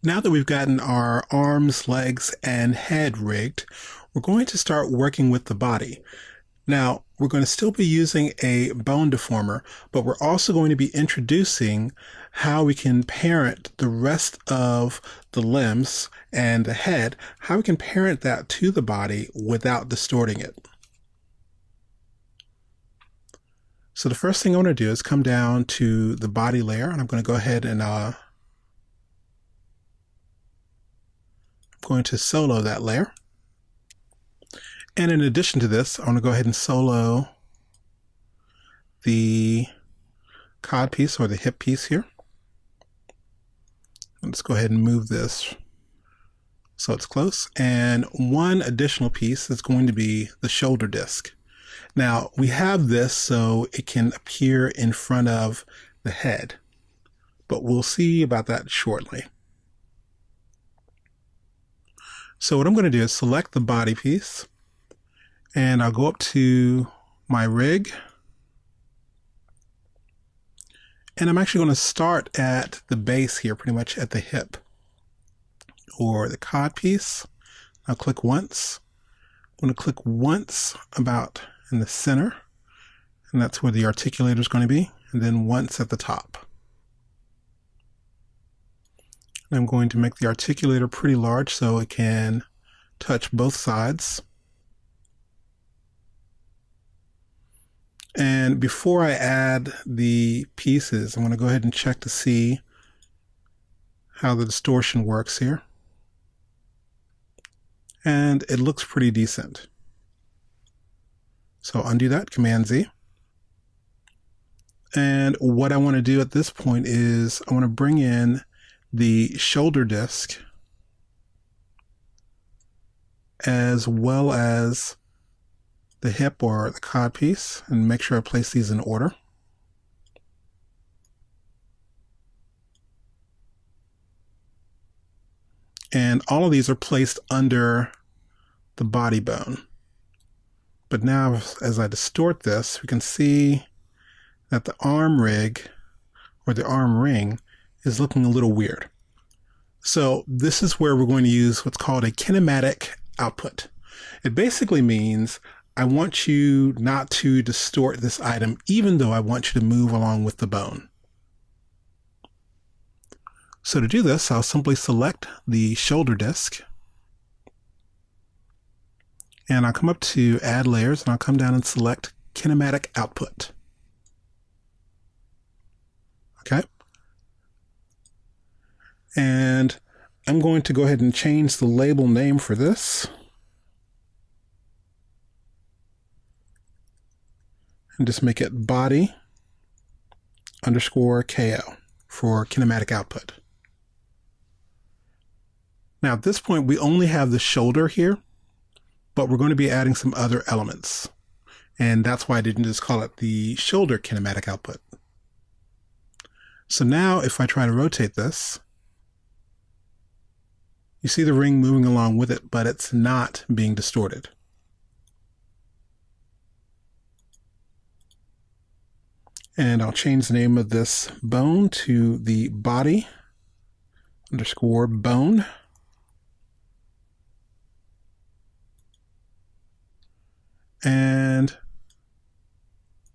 Now that we've gotten our arms, legs, and head rigged, we're going to start working with the body. Now, we're going to still be using a bone deformer, but we're also going to be introducing how we can parent the rest of the limbs and the head, how we can parent that to the body without distorting it. So the first thing I want to do is come down to the body layer, and I'm going to go ahead and I'm going to solo that layer. And in addition to this, I want to go ahead and solo the cod piece or the hip piece here. Let's go ahead and move this so it's close. And one additional piece is going to be the shoulder disc. Now, we have this so it can appear in front of the head, but we'll see about that shortly. So what I'm going to do is select the body piece, and I'll go up to my rig, and I'm actually going to start at the base here, pretty much at the hip or the cod piece. I'll click once. I'm going to click once about in the center, and that's where the articulator is going to be, and then once at the top. And I'm going to make the articulator pretty large so it can touch both sides. And before I add the pieces, I'm going to go ahead and check to see how the distortion works here. And it looks pretty decent. So undo that, Command Z. And what I want to do at this point is I want to bring in the shoulder disc as well as the hip or the cod piece, and make sure I place these in order. And all of these are placed under the body bone. But now as I distort this, we can see that the arm rig or the arm ring is looking a little weird. So this is where we're going to use what's called a kinematic output. It basically means I want you not to distort this item, even though I want you to move along with the bone. So to do this, I'll simply select the shoulder disc, and I'll come up to Add Layers, and I'll come down and select Kinematic Output. Okay. And I'm going to go ahead and change the label name for this. And just make it body _ KO for kinematic output. Now at this point, we only have the shoulder here, but we're going to be adding some other elements. And that's why I didn't just call it the shoulder kinematic output. So now if I try to rotate this, you see the ring moving along with it, but it's not being distorted. And I'll change the name of this bone to the body _ bone. And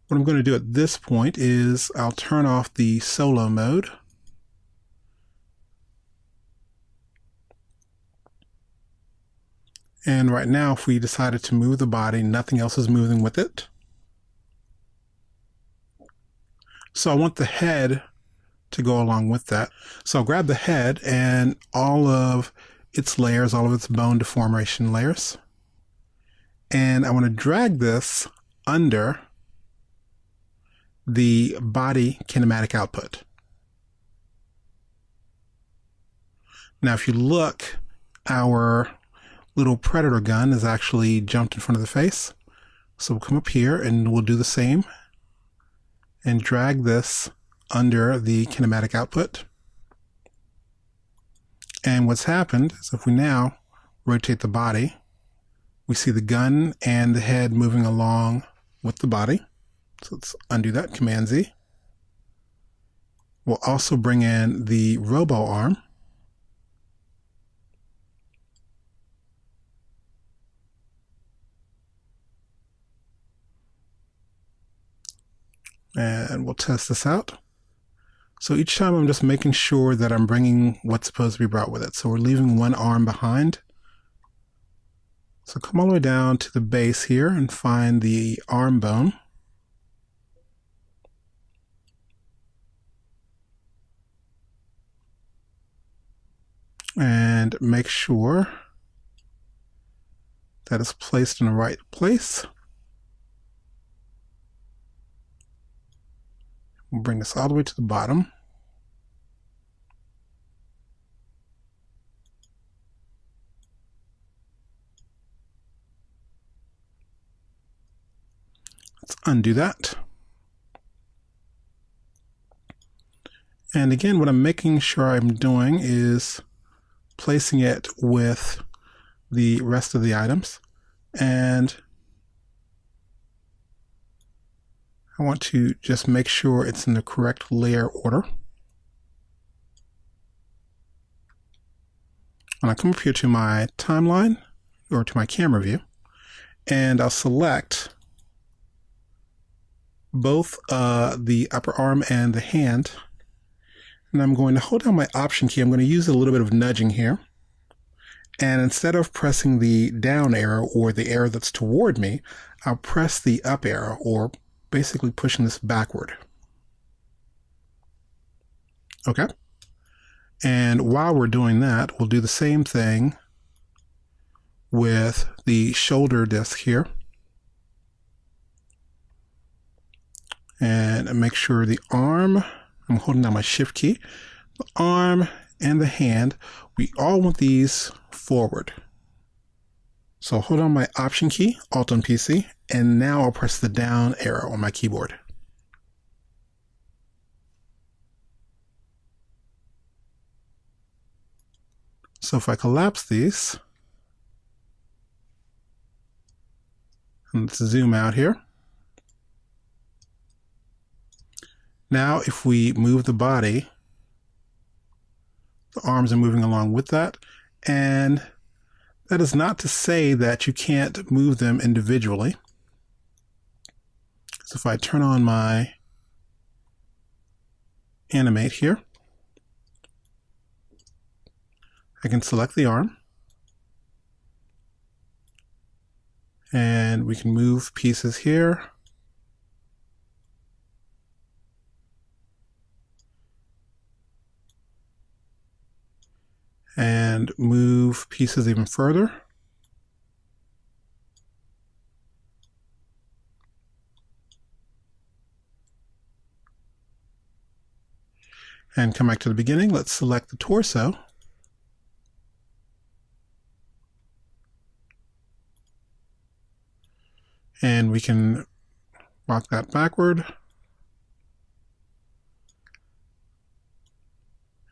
what I'm going to do at this point is I'll turn off the solo mode. And right now, if we decided to move the body, nothing else is moving with it. So I want the head to go along with that. So I'll grab the head and all of its layers, all of its bone deformation layers. And I want to drag this under the body kinematic output. Now, if you look, our little predator gun is actually jumped in front of the face. So we'll come up here and we'll do the same and drag this under the kinematic output. And what's happened is if we now rotate the body, we see the gun and the head moving along with the body. So let's undo that, Command Z. We'll also bring in the robo arm. And we'll test this out. So each time I'm just making sure that I'm bringing what's supposed to be brought with it. So we're leaving one arm behind. So come all the way down to the base here and find the arm bone. And make sure that it's placed in the right place. We'll bring this all the way to the bottom. Let's undo that. And again, what I'm making sure I'm doing is placing it with the rest of the items. And I want to just make sure it's in the correct layer order. And I'll come up here to my timeline, or to my camera view, and I'll select both the upper arm and the hand. And I'm going to hold down my Option key. I'm going to use a little bit of nudging here. And instead of pressing the down arrow, or the arrow that's toward me, I'll press the up arrow, or basically pushing this backward. Okay. And while we're doing that, we'll do the same thing with the shoulder disc here. And make sure the arm, I'm holding down my Shift key, the arm and the hand, we all want these forward. So hold on my Option key, Alt on PC, and now I'll press the down arrow on my keyboard. So if I collapse these, and let's zoom out here. Now if we move the body, the arms are moving along with that, and that is not to say that you can't move them individually. So if I turn on my animate here, I can select the arm, and we can move pieces here. And move pieces even further. And come back to the beginning. Let's select the torso. And we can rock that backward.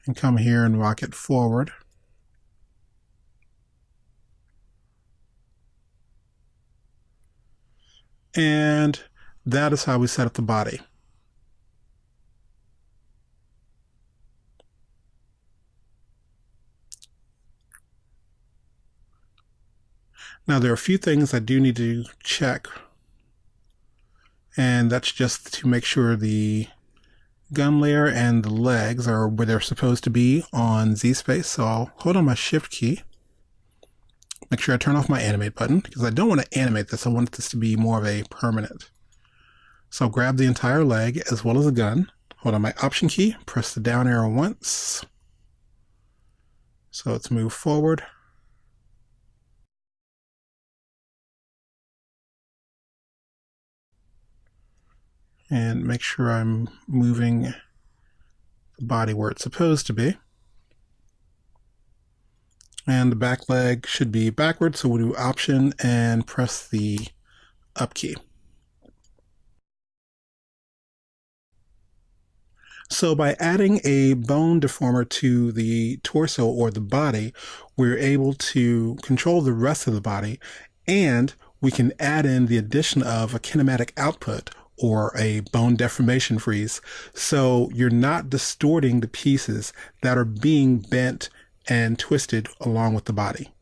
And come here and rock it forward. And that is how we set up the body. Now there are a few things I do need to check, and that's just to make sure the gun layer and the legs are where they're supposed to be on Z-Space. So I'll hold on my Shift key, make sure I turn off my animate button, because I don't want to animate this. I want this to be more of a permanent. So I'll grab the entire leg as well as the gun, hold on my Option key, press the down arrow once. So let's move forward. And make sure I'm moving the body where it's supposed to be. And the back leg should be backwards, so we'll do Option and press the up key. So by adding a bone deformer to the torso or the body, we're able to control the rest of the body, and we can add in the addition of a kinematic output or a bone deformation freeze. So you're not distorting the pieces that are being bent and twisted along with the body.